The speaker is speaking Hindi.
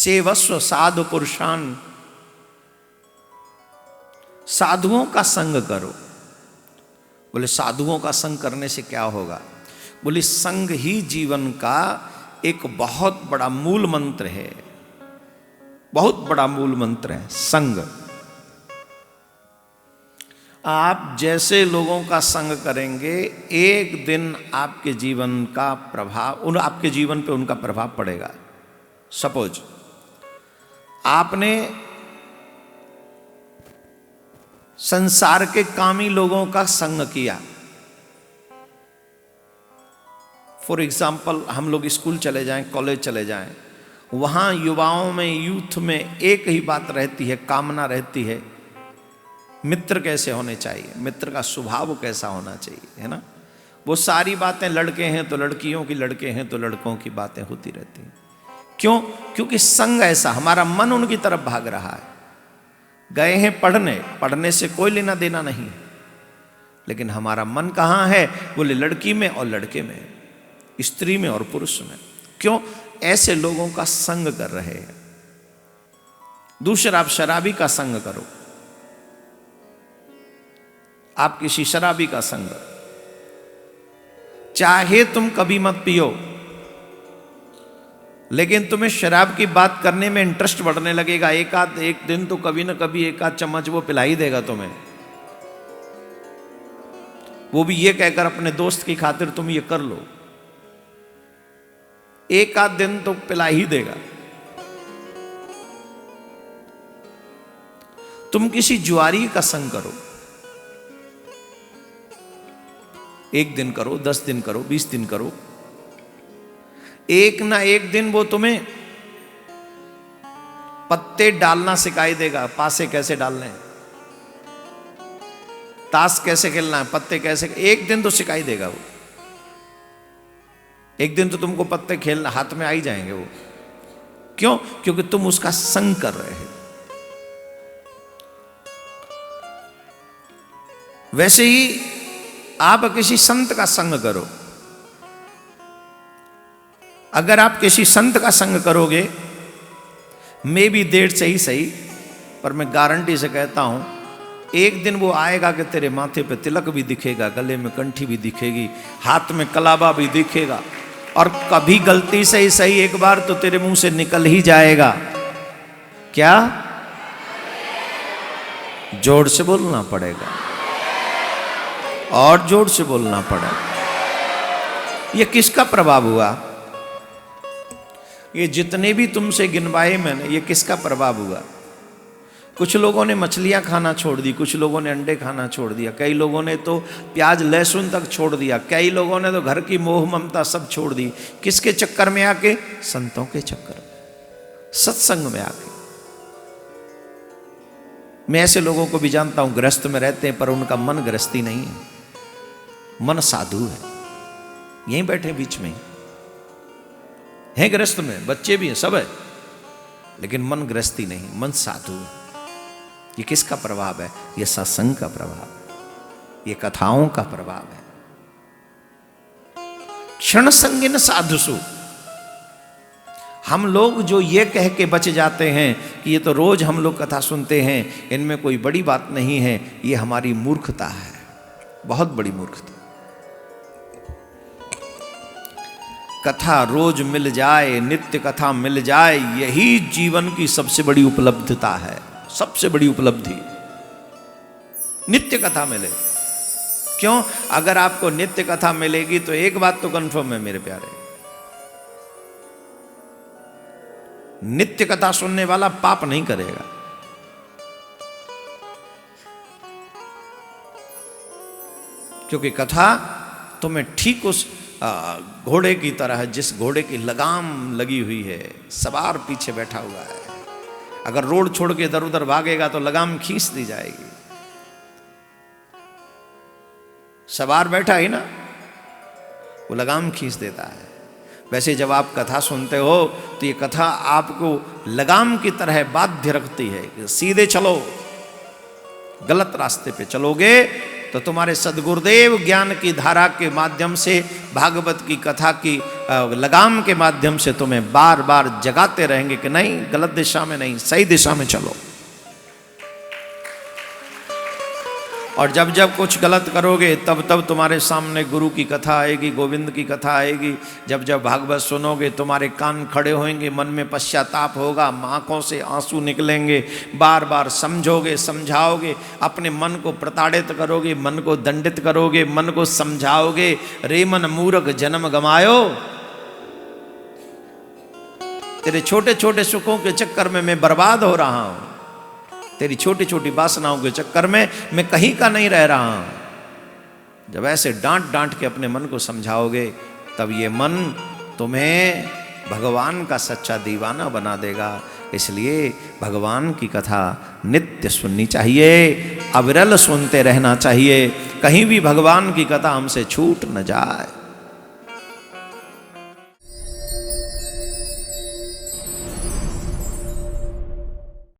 सेवस्व साधु पुरुषान, साधुओं का संग करो। बोले साधुओं का संग करने से क्या होगा? बोले संग ही जीवन का एक बहुत बड़ा मूल मंत्र है, बहुत बड़ा मूल मंत्र है संग। आप जैसे लोगों का संग करेंगे, एक दिन आपके जीवन का प्रभाव, आपके जीवन पे उनका प्रभाव पड़ेगा। सपोज आपने संसार के कामी लोगों का संग किया। फॉर एग्जाम्पल, हम लोग स्कूल चले जाएं, कॉलेज चले जाएं, वहाँ युवाओं में, यूथ में एक ही बात रहती है, कामना रहती है, मित्र कैसे होने चाहिए, मित्र का स्वभाव कैसा होना चाहिए, है ना। वो सारी बातें, लड़के हैं तो लड़कियों की, लड़के हैं तो लड़कों की बातें होती रहती हैं। क्यों? क्योंकि संग ऐसा, हमारा मन उनकी तरफ भाग रहा है। गए हैं पढ़ने, पढ़ने से कोई लेना देना नहीं है, लेकिन हमारा मन कहाँ है? बोले लड़की में और लड़के में, स्त्री में और पुरुष में। क्यों? ऐसे लोगों का संग कर रहे हैं। दूसरा, आप शराबी का संग करो, आप किसी शराबी का संग, चाहे तुम कभी मत पियो, लेकिन तुम्हें शराब की बात करने में इंटरेस्ट बढ़ने लगेगा। एक दिन तो कभी ना कभी एक आध चम्मच वो पिला ही देगा तुम्हें, वो भी ये कहकर अपने दोस्त की खातिर तुम ये कर लो, एक आध दिन तो पिला ही देगा। तुम किसी जुआरी का संग करो, 1 दिन करो, 10 दिन करो, 20 दिन करो, एक ना एक दिन वो तुम्हें पत्ते डालना सिखाई देगा। पासे कैसे डालने हैं, ताश कैसे खेलना है, पत्ते कैसे, एक दिन तो सिखाई देगा वो। एक दिन तो तुमको पत्ते खेलना हाथ में आ ही जाएंगे वो। क्यों? क्योंकि तुम उसका संग कर रहे हो। वैसे ही आप किसी संत का संग करो। अगर आप किसी संत का संग करोगे, मे भी देर से ही सही, पर मैं गारंटी से कहता हूं, एक दिन वो आएगा कि तेरे माथे पे तिलक भी दिखेगा, गले में कंठी भी दिखेगी, हाथ में कलाबा भी दिखेगा, और कभी गलती से ही सही एक बार तो तेरे मुंह से निकल ही जाएगा, क्या? जोर से बोलना पड़ेगा, और जोर से बोलना पड़ेगा। ये किसका प्रभाव हुआ? ये जितने भी तुमसे गिनवाए मैंने, ये किसका प्रभाव हुआ? कुछ लोगों ने मछलियां खाना छोड़ दी, कुछ लोगों ने अंडे खाना छोड़ दिया, कई लोगों ने तो प्याज लहसुन तक छोड़ दिया, कई लोगों ने तो घर की मोह ममता सब छोड़ दी। किसके चक्कर में आके? संतों के चक्कर में, सत्संग में आके। मैं ऐसे लोगों को भी जानता हूं, गृहस्थ में रहते हैं पर उनका मन गृहस्थी नहीं है, मन साधु है। यहीं बैठे बीच में हैं, गृहस्थ में बच्चे भी हैं, सब है, लेकिन मन गृहस्थी नहीं, मन साधु है। ये किसका प्रभाव है? ये सत्संग का प्रभाव है, ये कथाओं का प्रभाव है। क्षण संगिन साधुसु, हम लोग जो ये कह के बच जाते हैं कि ये तो रोज हम लोग कथा सुनते हैं, इनमें कोई बड़ी बात नहीं है, ये हमारी मूर्खता है, बहुत बड़ी मूर्खता। कथा रोज मिल जाए, नित्य कथा मिल जाए, यही जीवन की सबसे बड़ी उपलब्धता है, सबसे बड़ी उपलब्धि, नित्य कथा मिले। क्यों? अगर आपको नित्य कथा मिलेगी तो एक बात तो कंफर्म है मेरे प्यारे, नित्य कथा सुनने वाला पाप नहीं करेगा। क्योंकि कथा तुम्हें ठीक उस घोड़े की तरह है, जिस घोड़े की लगाम लगी हुई है, सवार पीछे बैठा हुआ है, अगर रोड छोड़ के इधर उधर भागेगा तो लगाम खींच दी जाएगी। सवार बैठा ही ना, वो लगाम खींच देता है। वैसे जब आप कथा सुनते हो तो ये कथा आपको लगाम की तरह बाध्य रखती है कि सीधे चलो, गलत रास्ते पे चलोगे तो तुम्हारे सद्गुरुदेव ज्ञान की धारा के माध्यम से, भागवत की कथा की लगाम के माध्यम से तुम्हें बार बार जगाते रहेंगे कि नहीं, गलत दिशा में नहीं, सही दिशा में चलो। और जब जब कुछ गलत करोगे तब तब तुम्हारे सामने गुरु की कथा आएगी, गोविंद की कथा आएगी। जब जब भागवत सुनोगे तुम्हारे कान खड़े होंगे, मन में पश्चाताप होगा, आंखों से आंसू निकलेंगे, बार बार समझोगे, समझाओगे, अपने मन को प्रताड़ित करोगे, मन को दंडित करोगे, मन को समझाओगे, रे मन मूर्ख जन्म गमायो, तेरे छोटे छोटे सुखों के चक्कर में मैं बर्बाद हो रहा हूं, तेरी छोटी छोटी वासनाओं के चक्कर में मैं कहीं का नहीं रह रहा हूं। जब ऐसे डांट डांट के अपने मन को समझाओगे तब ये मन तुम्हें भगवान का सच्चा दीवाना बना देगा। इसलिए भगवान की कथा नित्य सुननी चाहिए, अविरल सुनते रहना चाहिए, कहीं भी भगवान की कथा हमसे छूट न जाए।